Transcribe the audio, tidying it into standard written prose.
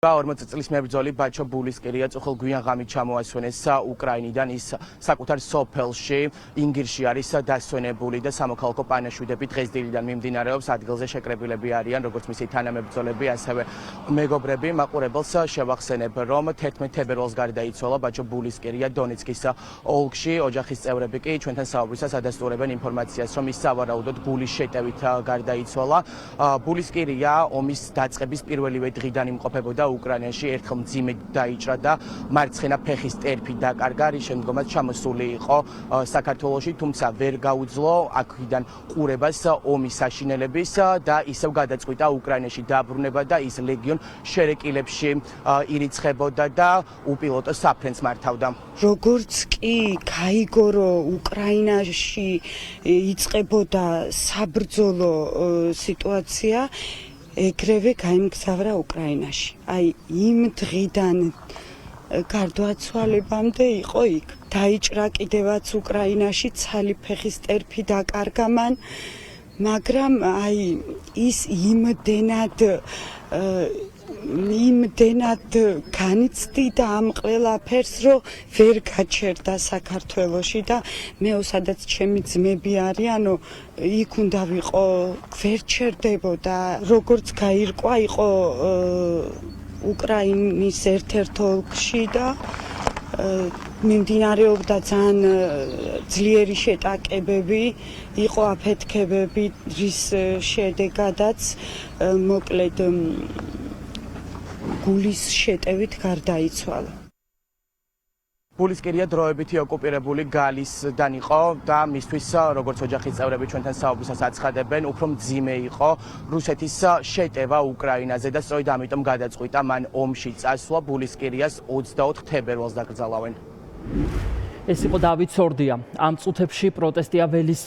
40 წლის მებრძოლი ბაჩო ბულისკირია წუხელ გვიან ღამით ჩამოასვენეს უკრაინიდან. ის საკუთარ სოფელში ინგირში არის დასვენებული და სამოქალაქო პანაშვიდები დღესდილიდან მიმდინარეობს. ადგილზე შეკრებილები არიან როგორც მისი თანამებრძოლები, ასევე მეგობრები. მაყურებელს შევახსენებ, რომ 11 თებერვალს გარდაიცვალა ბაჩო ბულისკირია დონეცკის ოლქში. ოჯახის წევრები კი ჩვენთან საუბრისას ადასტურებენ ინფორმაციას, რომ ის სავარაუდოდ გულის შეტევით გარდაიცვალა. ბულისკირია ომის დაწყების პირველივე დღიდან იმყოფებოდა უკრაინაში, ერთხელ მძიმედ დაიჭრა და მარცხენა ფეხის ტერფი დაკარგა, რის შემდგომაც ჩამოსული იყო საქართველოში, თუმცა ვერ გაუძლო აქედან ყურებას ომის საშინელების და ისევ გადაწყვიტა უკრაინაში დაბრუნება და ის ლეგიონ შერეკილებში ირიცხებოდა და უპილოტო საფრენს მართავდა. როგორც კი გაიგო, რომ უკრაინაში იწყებოდა საბრძოლო სიტუაცია, ეგრევე გაიმგზავრა უკრაინაში. აი იმ დღიდან გარდაცვალებამდე იყო იქ. დაიჭრა კიდევაც უკრაინაში, ცალი ფეხის ტერფი დაკარგა მან, მაგრამ აი ის იმდენად განიცდიდა ამ ყველაფერს, რომ ვერ გაჩერდა საქართველოში და მეო სადაც ჩემი ძმები არიანო, იქ უნდა ვიყო, ვერ ჩერდებოდა. როგორც გაირკვა, იყო უკრაინის ერთ-ერთ ოლქში და მიმდინარეობდა ძალიან ძლიერი შეტაკებები, იყო აფეთქებები, რის შედეგადაც მოკლედ გულის შეტევით გარდაიცვალა. ბულისკირია დროებითი ოკუპირებული გალისდან იყო და მისთვის, როგორც ოჯახის წევრები ჩვენთან საუბრისას აცხადებენ, უფრო მძიმე იყო რუსეთის შეტევა უკრაინაზე და სწორედ ამიტომ გადაწყვიტა მან ომში წასვლა. ბულისკირიას 24 თებერვალს დაკრძალავენ. ეს იყო დავით სორდია. ამ წუთებში პროტესტია ველის